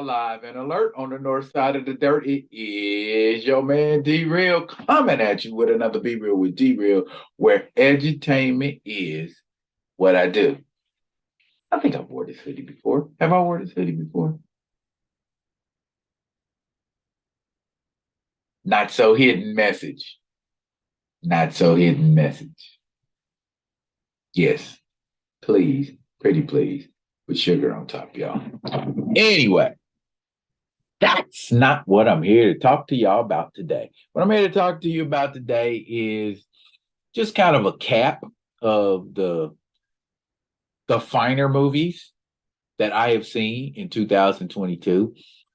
alive and alert on the north side of the dirt. It is your man D Real coming at you with another Be Real with D Real, where edutainment is what I do. I think I've worn this hoodie before. Have I worn this hoodie before? Not so hidden message. Not so hidden message. Yes, please, pretty please, with sugar on top, y'all. Anyway, that's not what I'm here to talk to y'all about today. What I'm here to talk to you about today is just kind of a cap of the finer movies that I have seen in 2022.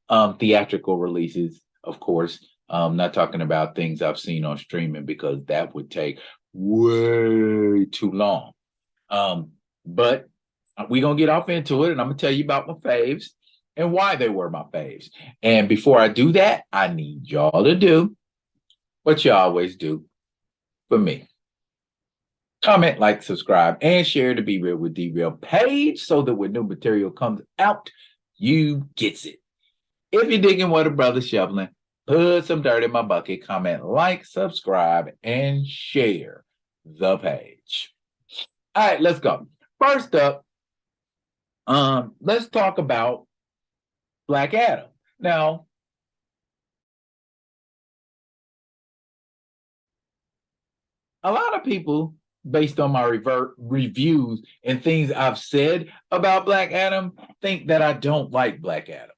Theatrical releases, of course. Not talking about things I've seen on streaming because that would take way too long. But we're going to get off into it, and I'm going to tell you about my faves and why they were my faves. And before I do that, I need y'all to do what you always do for me. Comment, like, subscribe, and share the Be Real with D Real page so that when new material comes out, you gets it. If you're digging what a brother's shoveling, put some dirt in my bucket, comment, like, subscribe, and share the page. All right, let's go. First up, let's talk about Black Adam. Now, a lot of people, based on my reviews and things I've said about Black Adam, think that I don't like Black Adam.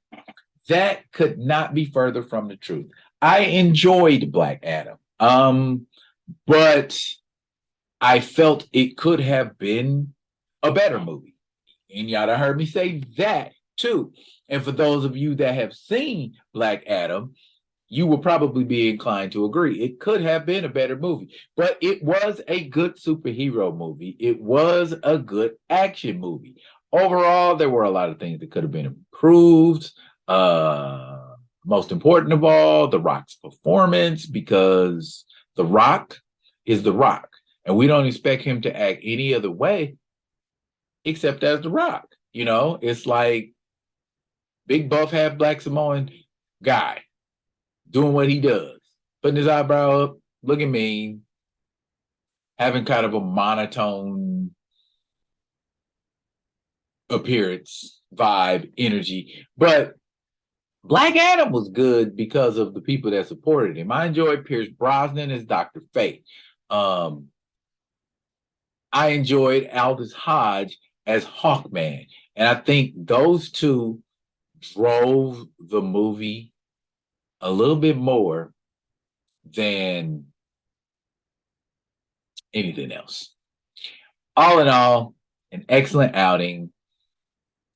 That could not be further from the truth. I enjoyed Black Adam, but I felt it could have been a better movie. And y'all have heard me say that too. And for those of you that have seen Black Adam, you will probably be inclined to agree. It could have been a better movie, but it was a good superhero movie. It was a good action movie. Overall, there were a lot of things that could have been improved. Most important of all, The Rock's performance, because The Rock is The Rock, and we don't expect him to act any other way except as The Rock. You know, it's like big buff, half black Samoan guy doing what he does, putting his eyebrow up, looking mean, having kind of a monotone appearance, vibe, energy. But Black Adam was good because of the people that supported him. I enjoyed Pierce Brosnan as Dr. Fate. I enjoyed Aldous Hodge as Hawkman. And I think those two drove the movie a little bit more than anything else. All in all, an excellent outing.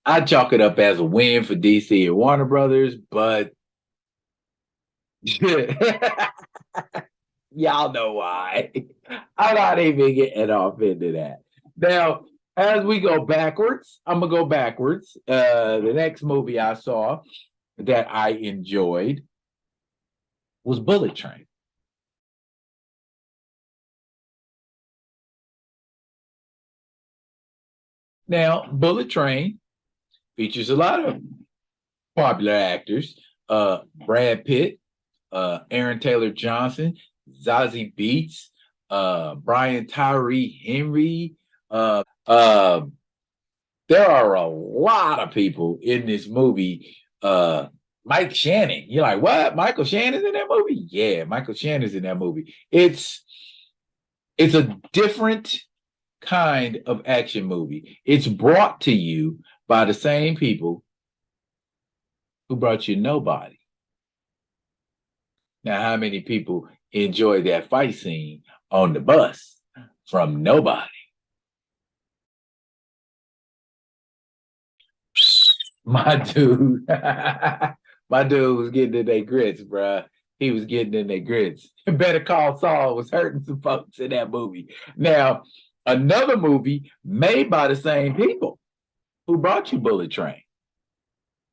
I chalk it up as a win for DC and Warner Brothers, but y'all know why. I'm not even getting off into that. Now, as we go backwards, I'm going to go backwards. The next movie I saw that I enjoyed was Bullet Train. Now, Bullet Train features a lot of popular actors. Brad Pitt, Aaron Taylor Johnson, Zazie Beetz, Brian Tyree Henry. There are a lot of people in this movie. Mike Shannon. You're like, what? Michael Shannon's in that movie? Yeah, Michael Shannon's in that movie. It's a different kind of action movie. It's brought to you by the same people who brought you Nobody. Now, how many people enjoyed that fight scene on the bus from Nobody? My dude, my dude was getting in their grits, bruh. He was getting in their grits. Better Call Saul was hurting some folks in that movie. Now, another movie made by the same people who brought you Bullet Train,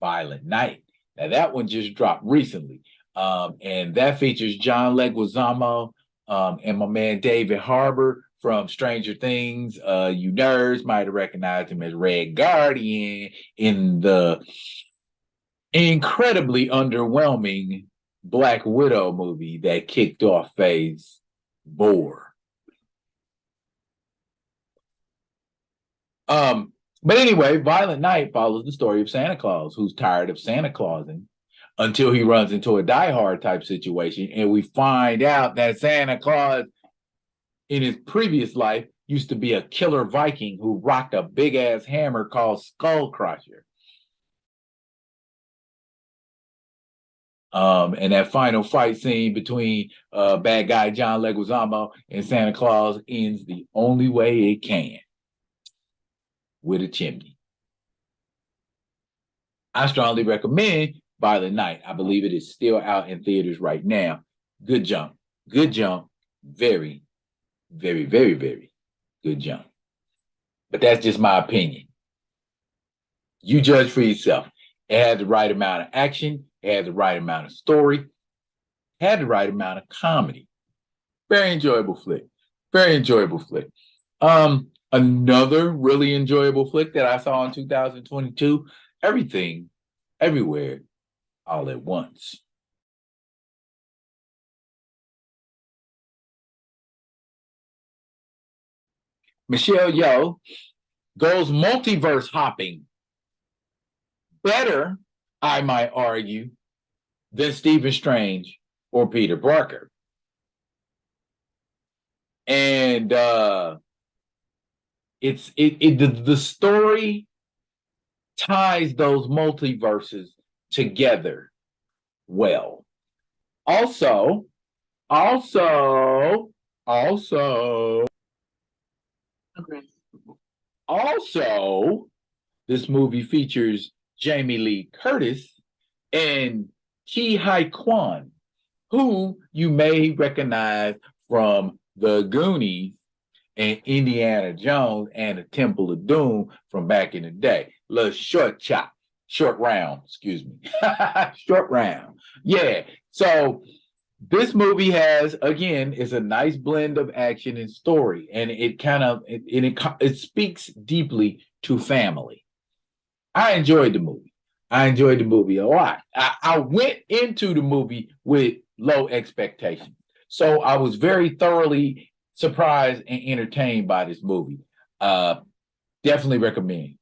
Violent Night. Now, that one just dropped recently. And that features John Leguizamo and my man David Harbour from Stranger Things. You nerds might have recognized him as Red Guardian in the incredibly underwhelming Black Widow movie that kicked off Phase 4. But anyway, Violent Night follows the story of Santa Claus, who's tired of Santa Clausing until he runs into a Die Hard type situation, and we find out that Santa Claus, in his previous life, used to be a killer Viking who rocked a big ass hammer called Skull Crusher. And that final fight scene between bad guy John Leguizamo and Santa Claus ends the only way it can, with a chimney. I strongly recommend Violent Night. I believe it is still out in theaters right now. Good jump. Good jump. Very, very, very, very good jump. But that's just my opinion. You judge for yourself. It had the right amount of action. It had the right amount of story. It had the right amount of comedy. Very enjoyable flick. Very enjoyable flick. Another really enjoyable flick that I saw in 2022, Everything, Everywhere, All at Once. Michelle Yeoh goes multiverse hopping better, I might argue, than Stephen Strange or Peter Parker. And the story ties those multiverses together well. Also, okay. Also, this movie features Jamie Lee Curtis and Ki Hai Kwan, who you may recognize from The Goonies and Indiana Jones and the Temple of Doom from back in the day. Little short round, excuse me. Short round. Yeah. So this movie has, again, is a nice blend of action and story, and it speaks deeply to family. I enjoyed the movie. I enjoyed the movie a lot. I went into the movie with low expectations, so I was very thoroughly surprised and entertained by this movie. Definitely recommend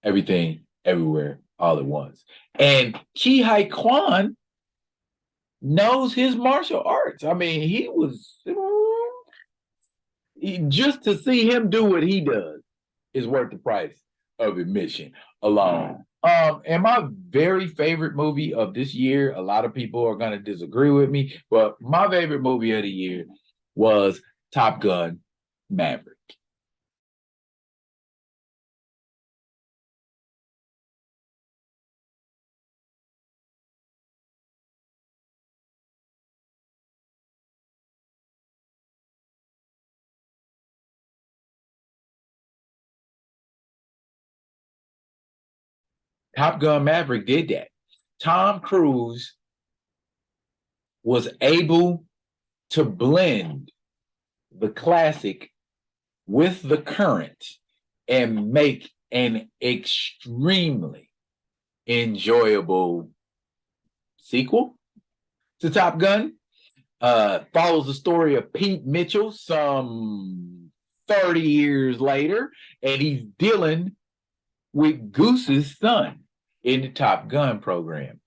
Everything, Everywhere, All at Once. And Ki Hai Kwan knows his martial arts. I mean, just to see him do what he does is worth the price of admission alone. And my very favorite movie of this year, a lot of people are going to disagree with me, but my favorite movie of the year was Top Gun Maverick. Top Gun Maverick did that. Tom Cruise was able to blend the classic with the current and make an extremely enjoyable sequel to Top Gun. Follows the story of Pete Mitchell some 30 years later, and he's dealing with Goose's son in the Top Gun program.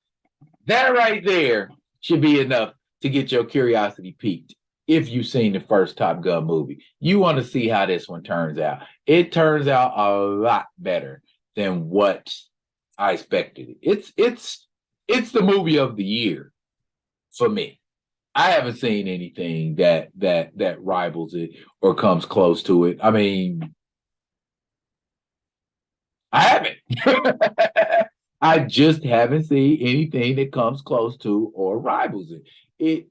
That right there should be enough to get your curiosity piqued. If you've seen the first Top Gun movie, you want to see how this one turns out. It turns out a lot better than what I expected. It's the movie of the year for me. I haven't seen anything that rivals it or comes close to it. I mean, I haven't. I just haven't seen anything that comes close to or rivals it.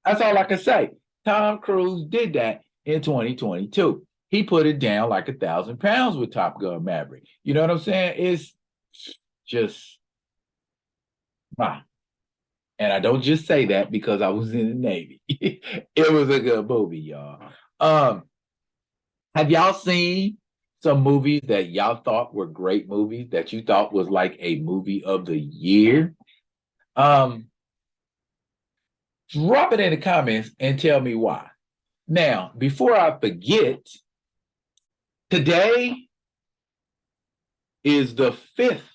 That's all I can say. Tom Cruise did that in 2022. He put it down like 1,000 pounds with Top Gun Maverick. You know what I'm saying? It's just wow. And I don't just say that because I was in the Navy. It was a good movie, y'all. Have y'all seen some movies that y'all thought were great movies that you thought was like a movie of the year. Um, Drop it in the comments and tell me why. Now, before I forget, today is the fifth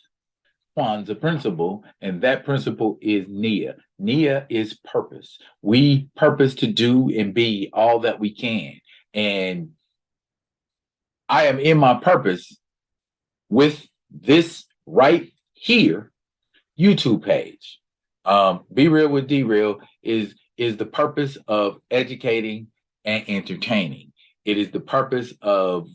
Kwanzaa principle, and that principle is Nia. Nia is purpose. We purpose to do and be all that we can. And I am in my purpose with this right here YouTube page. Be Real with D Real is the purpose of educating and entertaining. It is the purpose of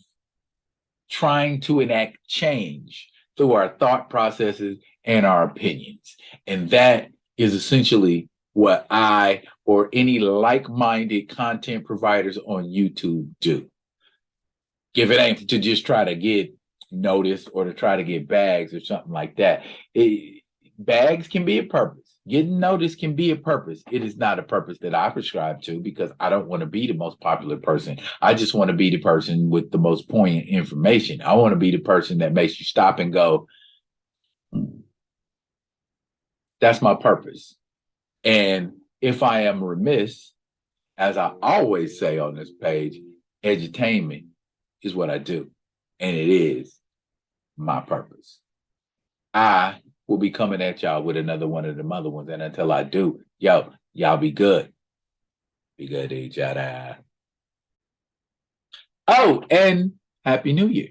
trying to enact change through our thought processes and our opinions. And that is essentially what I or any like-minded content providers on YouTube do. If it ain't to just try to get noticed or to try to get bags or something like that, bags can be a purpose. Getting noticed can be a purpose. It is not a purpose that I prescribe to because I don't want to be the most popular person. I just want to be the person with the most poignant information. I want to be the person that makes you stop and go, that's my purpose. And if I am remiss, as I always say on this page, edutainment is what I do. And it is my purpose. I will be coming at y'all with another one of them other ones. And until I do, y'all be good. Be good to each other. Oh, and Happy New Year.